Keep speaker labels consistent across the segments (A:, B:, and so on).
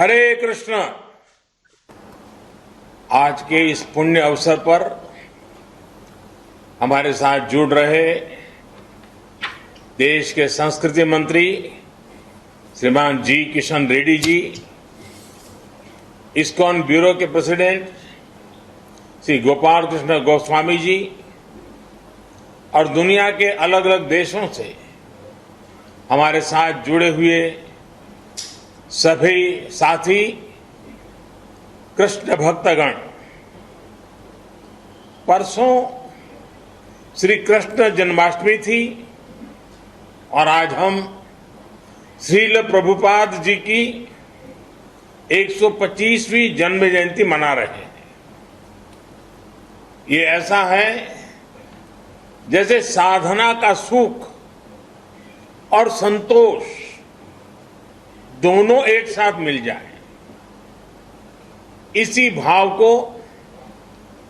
A: हरे कृष्ण। आज के इस पुण्य अवसर पर हमारे साथ जुड़ रहे देश के संस्कृति मंत्री श्रीमान जी किशन रेड्डी जी, इस्कॉन ब्यूरो के प्रेसिडेंट श्री गोपाल कृष्ण गोस्वामी जी और दुनिया के अलग अलग देशों से हमारे साथ जुड़े हुए सभी साथी कृष्ण भक्तगण। परसों श्री कृष्ण जन्माष्टमी थी और आज हम श्रील प्रभुपाद जी की 125वीं जन्म जयंती मना रहे हैं। ये ऐसा है जैसे साधना का सुख और संतोष दोनों एक साथ मिल जाए। इसी भाव को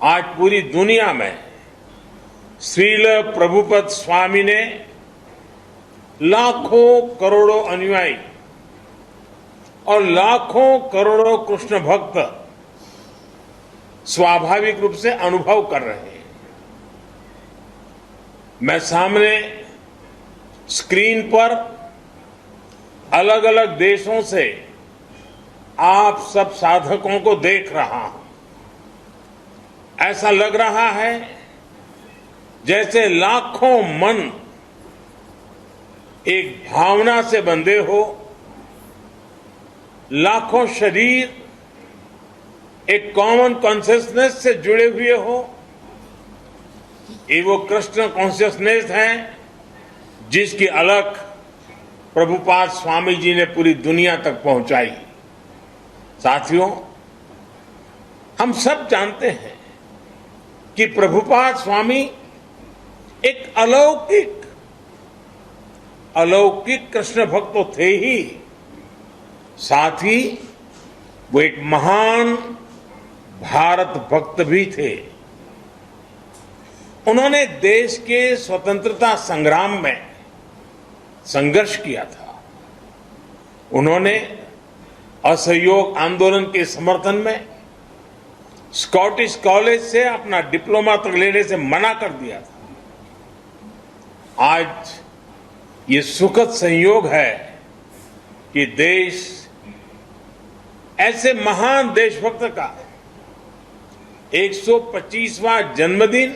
A: आज पूरी दुनिया में श्रील प्रभुपद स्वामी ने लाखों करोड़ों अनुयायी और लाखों करोड़ों कृष्ण भक्त स्वाभाविक रूप से अनुभव कर रहे हैं। मैं सामने स्क्रीन पर अलग अलग देशों से आप सब साधकों को देख रहा हूं। ऐसा लग रहा है जैसे लाखों मन एक भावना से बंधे हो, लाखों शरीर एक कॉमन कॉन्शियसनेस से जुड़े हुए हो। ये वो कृष्ण कॉन्शियसनेस है जिसकी अलख प्रभुपाद स्वामी जी ने पूरी दुनिया तक पहुंचाई। साथियों, हम सब जानते हैं कि प्रभुपाद स्वामी एक अलौकिक कृष्ण भक्त तो थे ही, साथ ही वो एक महान भारत भक्त भी थे। उन्होंने देश के स्वतंत्रता संग्राम में संघर्ष किया था। उन्होंने असहयोग आंदोलन के समर्थन में स्कॉटिश कॉलेज से अपना डिप्लोमा तक लेने से मना कर दिया था। आज ये सुखद संयोग है कि देश ऐसे महान देशभक्त का 125वां जन्मदिन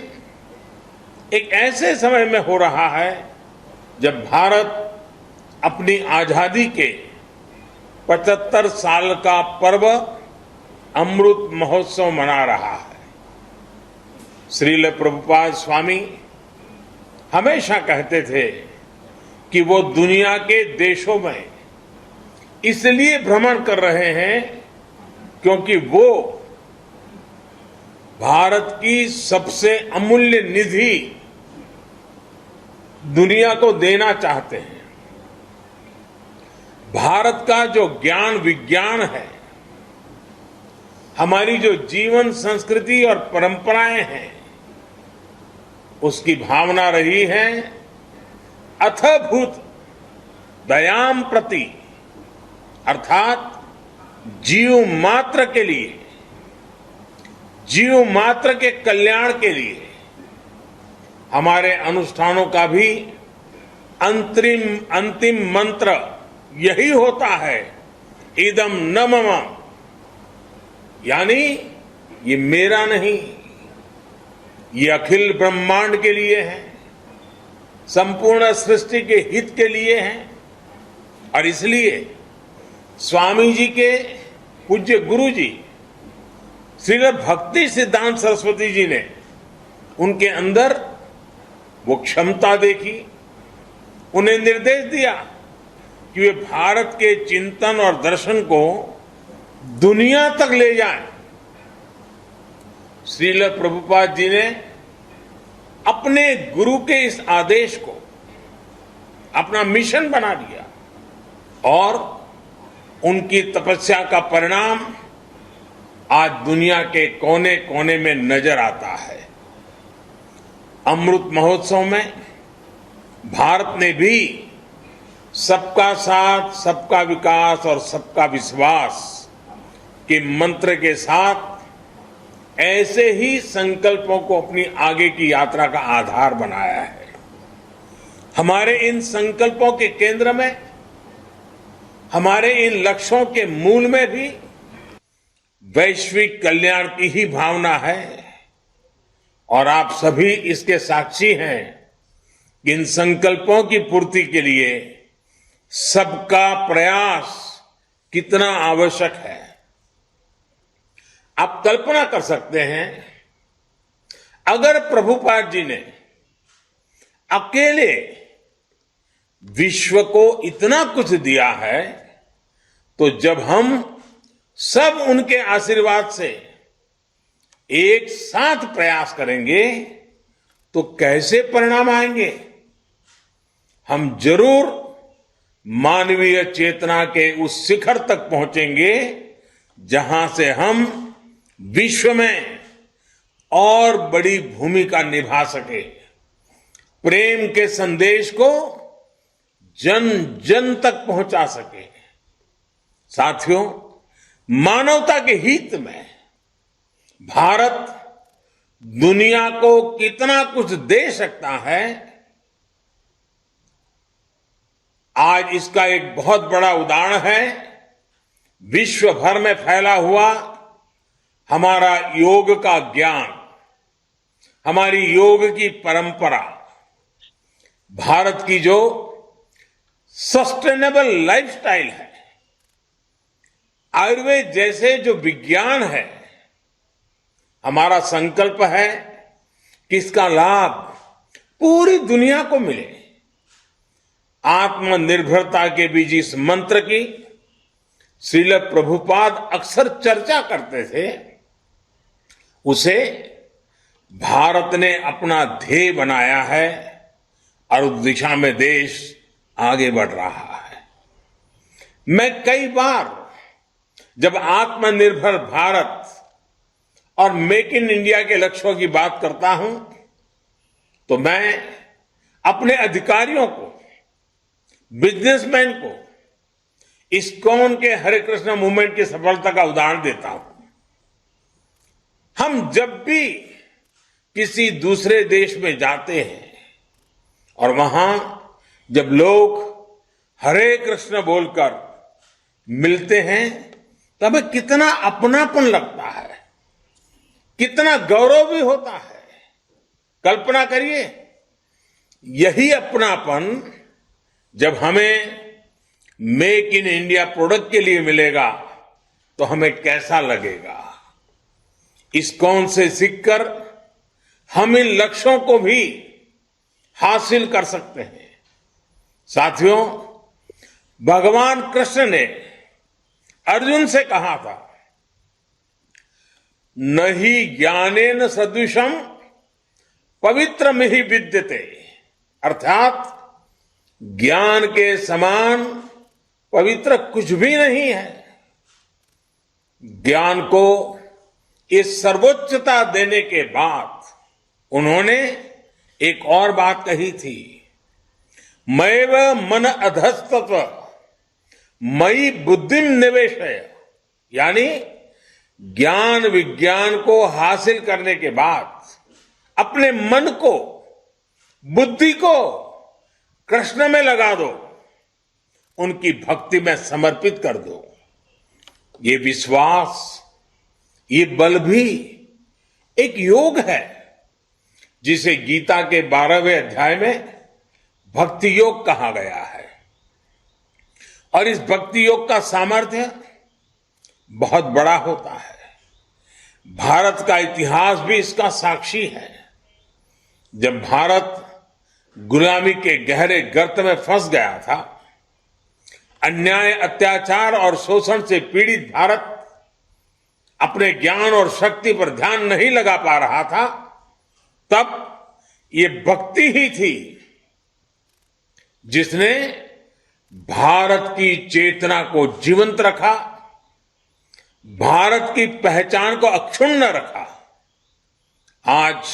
A: एक ऐसे समय में हो रहा है जब भारत अपनी आजादी के 75 साल का पर्व अमृत महोत्सव मना रहा है। श्रील प्रभुपाद स्वामी हमेशा कहते थे कि वो दुनिया के देशों में इसलिए भ्रमण कर रहे हैं क्योंकि वो भारत की सबसे अमूल्य निधि दुनिया को देना चाहते हैं। भारत का जो ज्ञान विज्ञान है, हमारी जो जीवन संस्कृति और परंपराएं हैं, उसकी भावना रही है अथभूत दयाम प्रति, अर्थात जीव मात्र के लिए, जीव मात्र के कल्याण के लिए हमारे अनुष्ठानों का भी अंतिम मंत्र यही होता है, इदम न मम, यानी ये मेरा नहीं, ये अखिल ब्रह्मांड के लिए है, संपूर्ण सृष्टि के हित के लिए है। और इसलिए स्वामी जी के पूज्य गुरु जी श्री भक्ति सिद्धांत सरस्वती जी ने उनके अंदर वो क्षमता देखी, उन्हें निर्देश दिया कि वे भारत के चिंतन और दर्शन को दुनिया तक ले जाएं। श्रील प्रभुपाद जी ने अपने गुरु के इस आदेश को अपना मिशन बना लिया और उनकी तपस्या का परिणाम आज दुनिया के कोने कोने में नजर आता है। अमृत महोत्सव में भारत ने भी सबका साथ, सबका विकास और सबका विश्वास के मंत्र के साथ ऐसे ही संकल्पों को अपनी आगे की यात्रा का आधार बनाया है। हमारे इन संकल्पों के केंद्र में, हमारे इन लक्ष्यों के मूल में भी वैश्विक कल्याण की ही भावना है और आप सभी इसके साक्षी हैं कि इन संकल्पों की पूर्ति के लिए सबका प्रयास कितना आवश्यक है। आप कल्पना कर सकते हैं, अगर प्रभुपाद जी ने अकेले विश्व को इतना कुछ दिया है, तो जब हम सब उनके आशीर्वाद से एक साथ प्रयास करेंगे तो कैसे परिणाम आएंगे। हम जरूर मानवीय चेतना के उस शिखर तक पहुंचेंगे जहां से हम विश्व में और बड़ी भूमिका निभा सके, प्रेम के संदेश को जन जन तक पहुंचा सके। साथियों, मानवता के हित में भारत दुनिया को कितना कुछ दे सकता है, आज इसका एक बहुत बड़ा उदाहरण है विश्व भर में फैला हुआ हमारा योग का ज्ञान, हमारी योग की परंपरा, भारत की जो सस्टेनेबल लाइफस्टाइल है, आयुर्वेद जैसे जो विज्ञान है। हमारा संकल्प है कि इसका लाभ पूरी दुनिया को मिले। आत्मनिर्भरता के बीच इस मंत्र की श्रील प्रभुपाद अक्सर चर्चा करते थे, उसे भारत ने अपना ध्येय बनाया है और उस दिशा में देश आगे बढ़ रहा है। मैं कई बार जब आत्मनिर्भर भारत और मेक इन इंडिया के लक्ष्यों की बात करता हूं, तो मैं अपने अधिकारियों को, बिजनेसमैन को इस्कॉन के हरे कृष्ण मूवमेंट की सफलता का उदाहरण देता हूं। हम जब भी किसी दूसरे देश में जाते हैं और वहां जब लोग हरे कृष्ण बोलकर मिलते हैं, तो हमें कितना अपनापन लगता है, कितना गौरव भी होता है। कल्पना करिए, यही अपनापन जब हमें मेक इन इंडिया प्रोडक्ट के लिए मिलेगा तो हमें कैसा लगेगा। इस्कॉन से सीखकर हम इन लक्ष्यों को भी हासिल कर सकते हैं। साथियों, भगवान कृष्ण ने अर्जुन से कहा था, नहीं ज्ञानेन सदृशम पवित्र में ही विद्यते, अर्थात ज्ञान के समान पवित्र कुछ भी नहीं है। ज्ञान को इस सर्वोच्चता देने के बाद उन्होंने एक और बात कही थी, मैव मन अधस्तत्व मई बुद्धिम निवेशय, यानी ज्ञान विज्ञान को हासिल करने के बाद अपने मन को, बुद्धि को कृष्ण में लगा दो, उनकी भक्ति में समर्पित कर दो। ये विश्वास, ये बल भी एक योग है जिसे गीता के 12वें अध्याय में भक्ति योग कहा गया है। और इस भक्ति योग का सामर्थ्य बहुत बड़ा होता है। भारत का इतिहास भी इसका साक्षी है। जब भारत गुलामी के गहरे गर्त में फंस गया था, अन्याय, अत्याचार और शोषण से पीड़ित भारत अपने ज्ञान और शक्ति पर ध्यान नहीं लगा पा रहा था, तब ये भक्ति ही थी जिसने भारत की चेतना को जीवंत रखा, भारत की पहचान को अक्षुण्ण रखा। आज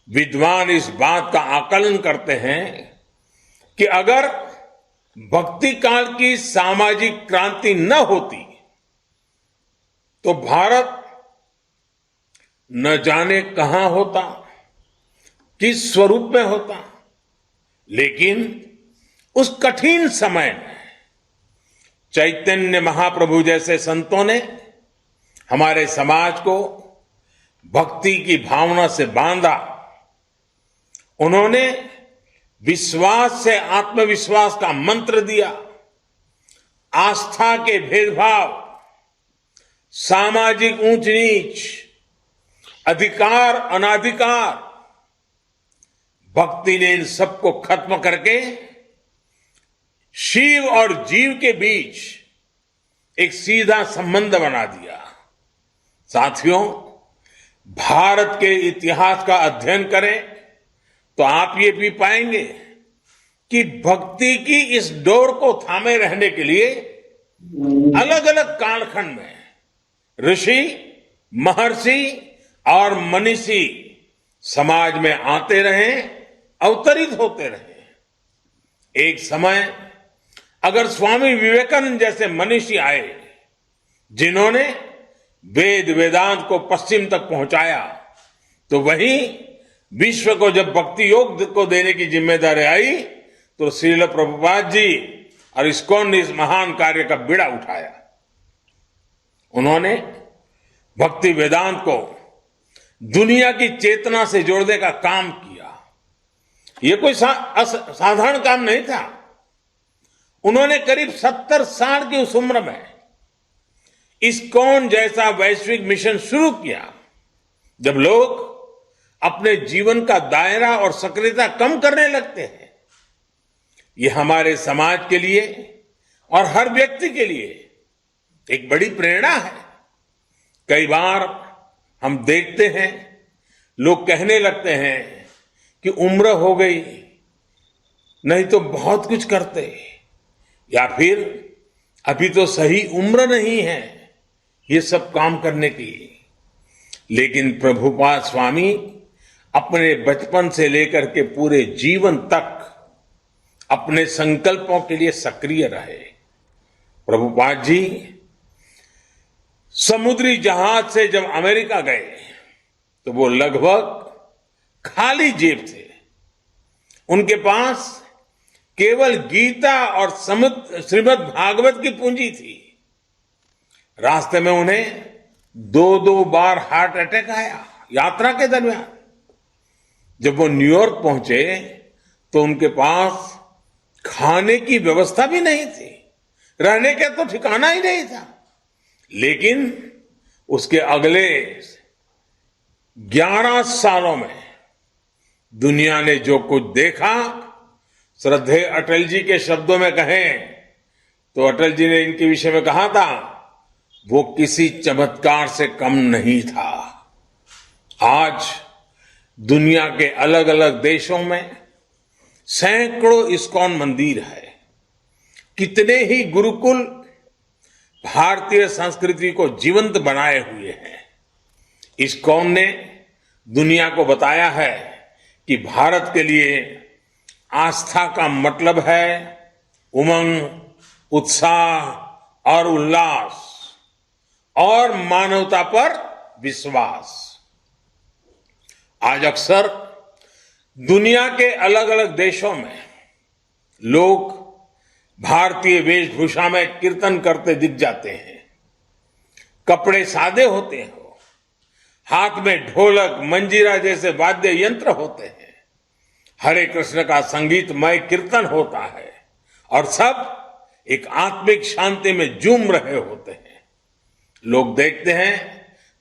A: विद्वान इस बात का आकलन करते हैं कि अगर भक्ति काल की सामाजिक क्रांति न होती तो भारत न जाने कहां होता, किस स्वरूप में होता। लेकिन उस कठिन समय में चैतन्य महाप्रभु जैसे संतों ने हमारे समाज को भक्ति की भावना से बांधा। उन्होंने विश्वास से आत्मविश्वास का मंत्र दिया। आस्था के भेदभाव, सामाजिक ऊंच नीच, अधिकार अनाधिकार, भक्ति ने इन सबको खत्म करके शिव और जीव के बीच एक सीधा संबंध बना दिया। साथियों, भारत के इतिहास का अध्ययन करें तो आप ये भी पाएंगे कि भक्ति की इस डोर को थामे रहने के लिए अलग अलग कालखंड में ऋषि, महर्षि और मनीषी समाज में आते रहे, अवतरित होते रहे। एक समय अगर स्वामी विवेकानंद जैसे मनीषी आए, जिन्होंने वेद वेदांत को पश्चिम तक पहुंचाया, तो वहीं विश्व को जब भक्ति योग को देने की जिम्मेदारी आई तो श्रील प्रभुपाद जी और इस्कॉन ने इस महान कार्य का बीड़ा उठाया। उन्होंने भक्ति वेदांत को दुनिया की चेतना से जोड़ने का काम किया। यह कोई साधारण काम नहीं था। उन्होंने करीब 70 साल की उस उम्र में इस्कॉन जैसा वैश्विक मिशन शुरू किया। जब लोग अपने जीवन का दायरा और सक्रियता कम करने लगते हैं, यह हमारे समाज के लिए और हर व्यक्ति के लिए एक बड़ी प्रेरणा है। कई बार हम देखते हैं, लोग कहने लगते हैं कि उम्र हो गई, नहीं तो बहुत कुछ करते, या फिर अभी तो सही उम्र नहीं है ये सब काम करने की। लेकिन प्रभुपाद स्वामी अपने बचपन से लेकर के पूरे जीवन तक अपने संकल्पों के लिए सक्रिय रहे। प्रभुपाद जी समुद्री जहाज से जब अमेरिका गए तो वो लगभग खाली जेब थे। उनके पास केवल गीता और श्रीमद् भागवत की पूंजी थी। रास्ते में उन्हें 2 बार हार्ट अटैक आया यात्रा के दरमियान। जब वो न्यूयॉर्क पहुंचे तो उनके पास खाने की व्यवस्था भी नहीं थी, रहने का तो ठिकाना ही नहीं था। लेकिन उसके अगले 11 सालों में दुनिया ने जो कुछ देखा, श्रद्धेय अटल जी के शब्दों में कहें तो अटल जी ने इनके विषय में कहा था, वो किसी चमत्कार से कम नहीं था। आज दुनिया के अलग अलग देशों में सैकड़ों इस्कॉन मंदिर है। कितने ही गुरुकुल भारतीय संस्कृति को जीवंत बनाए हुए हैं। इस्कॉन ने दुनिया को बताया है कि भारत के लिए आस्था का मतलब है उमंग, उत्साह और उल्लास, और मानवता पर विश्वास। आज अक्सर दुनिया के अलग अलग देशों में लोग भारतीय वेशभूषा में कीर्तन करते दिख जाते हैं। कपड़े सादे होते हैं, हाथ में ढोलक, मंजीरा जैसे वाद्य यंत्र होते हैं, हरे कृष्ण का संगीतमय कीर्तन होता है और सब एक आत्मिक शांति में झूम रहे होते हैं। लोग देखते हैं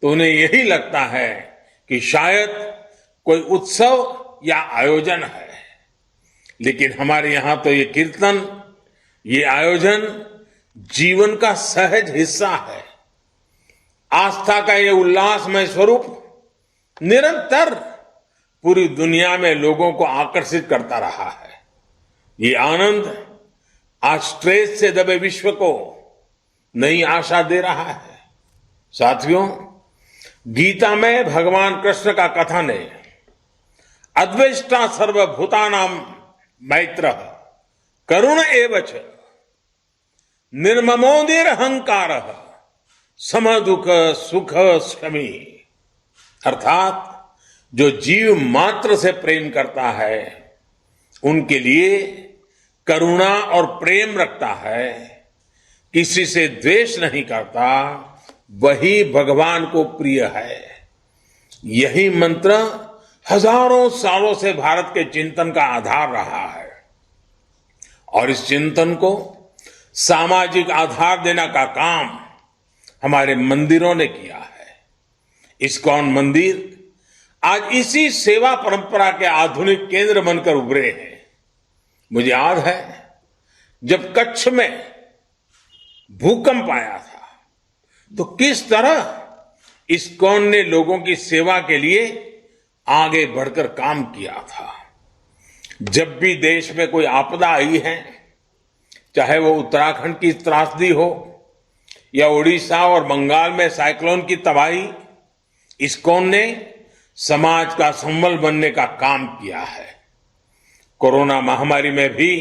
A: तो उन्हें यही लगता है कि शायद कोई उत्सव या आयोजन है। लेकिन हमारे यहां तो ये कीर्तन, ये आयोजन जीवन का सहज हिस्सा है। आस्था का ये उल्लासमय स्वरूप निरंतर पूरी दुनिया में लोगों को आकर्षित करता रहा है। ये आनंद आज स्ट्रेस से दबे विश्व को नई आशा दे रहा है। साथियों, गीता में भगवान कृष्ण का कथन है, अद्वेष्टा सर्वभूतानां मैत्रः करुण एव च निर्ममो निरहंकारः समदुख सुख शमी, अर्थात जो जीव मात्र से प्रेम करता है, उनके लिए करुणा और प्रेम रखता है, किसी से द्वेष नहीं करता, वही भगवान को प्रिय है। यही मंत्र हजारों सालों से भारत के चिंतन का आधार रहा है और इस चिंतन को सामाजिक आधार देने का काम हमारे मंदिरों ने किया है। इस्कॉन मंदिर आज इसी सेवा परंपरा के आधुनिक केंद्र बनकर उभरे हैं। मुझे याद है जब कच्छ में भूकंप आया था तो किस तरह इस्कॉन ने लोगों की सेवा के लिए आगे बढ़कर काम किया था। जब भी देश में कोई आपदा आई है, चाहे वो उत्तराखंड की त्रासदी हो या उड़ीसा और बंगाल में साइक्लोन की तबाही, इस्कॉन ने समाज का संबल बनने का काम किया है। कोरोना महामारी में भी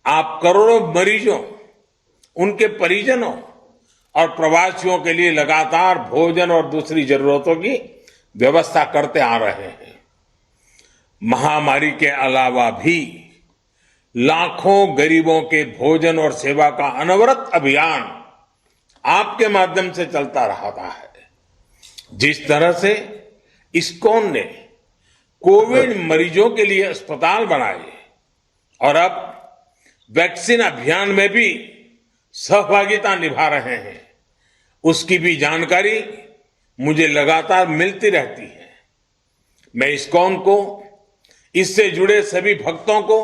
A: आप करोड़ों मरीजों, उनके परिजनों और प्रवासियों के लिए लगातार भोजन और दूसरी जरूरतों की व्यवस्था करते आ रहे हैं। महामारी के अलावा भी लाखों गरीबों के भोजन और सेवा का अनवरत अभियान आपके माध्यम से चलता रहता है। जिस तरह से इस्कॉन ने कोविड मरीजों के लिए अस्पताल बनाए और अब वैक्सीन अभियान में भी सहभागिता निभा रहे हैं, उसकी भी जानकारी मुझे लगातार मिलती रहती है। मैं इस्कॉन को, इससे जुड़े सभी भक्तों को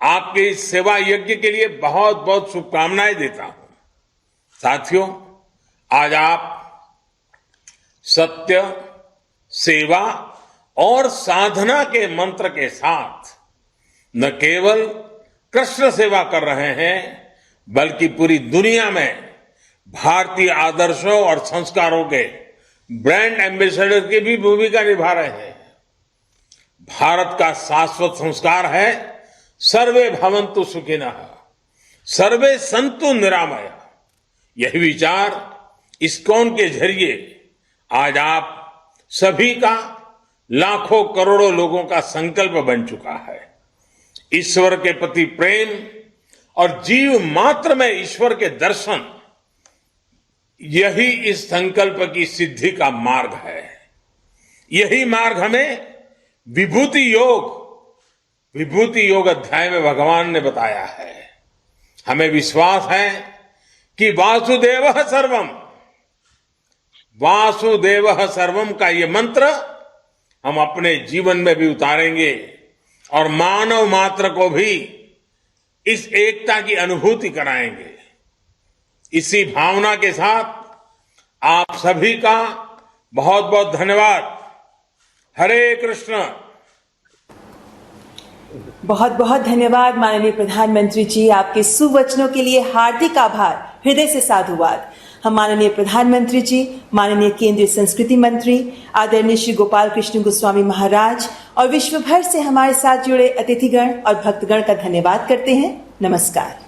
A: आपके इस सेवा यज्ञ के लिए बहुत बहुत शुभकामनाएं देता हूं। साथियों, आज आप सत्य, सेवा और साधना के मंत्र के साथ न केवल कृष्ण सेवा कर रहे हैं, बल्कि पूरी दुनिया में भारतीय आदर्शों और संस्कारों के ब्रांड एम्बेसडर की भी भूमिका निभा रहे हैं। भारत का शाश्वत संस्कार है सर्वे भवन्तु सुखिनः, सर्वे सन्तु निरामया। यही विचार इस्कॉन के जरिए आज आप सभी का, लाखों करोड़ों लोगों का संकल्प बन चुका है। ईश्वर के प्रति प्रेम और जीव मात्र में ईश्वर के दर्शन, यही इस संकल्प की सिद्धि का मार्ग है। यही मार्ग हमें विभूति योग अध्याय में भगवान ने बताया है। हमें विश्वास है कि वासुदेवः सर्वम का ये मंत्र हम अपने जीवन में भी उतारेंगे और मानव मात्र को भी इस एकता की अनुभूति कराएंगे। इसी भावना के साथ आप सभी का बहुत बहुत धन्यवाद। हरे कृष्ण।
B: बहुत बहुत धन्यवाद माननीय प्रधानमंत्री जी, आपके सुवचनों के लिए हार्दिक आभार, हृदय से साधुवाद। हम माननीय प्रधानमंत्री जी, माननीय केंद्रीय संस्कृति मंत्री आदरणीय श्री गोपाल कृष्ण गोस्वामी महाराज और विश्व भर से हमारे साथ जुड़े अतिथिगण और भक्तगण का धन्यवाद करते हैं। नमस्कार।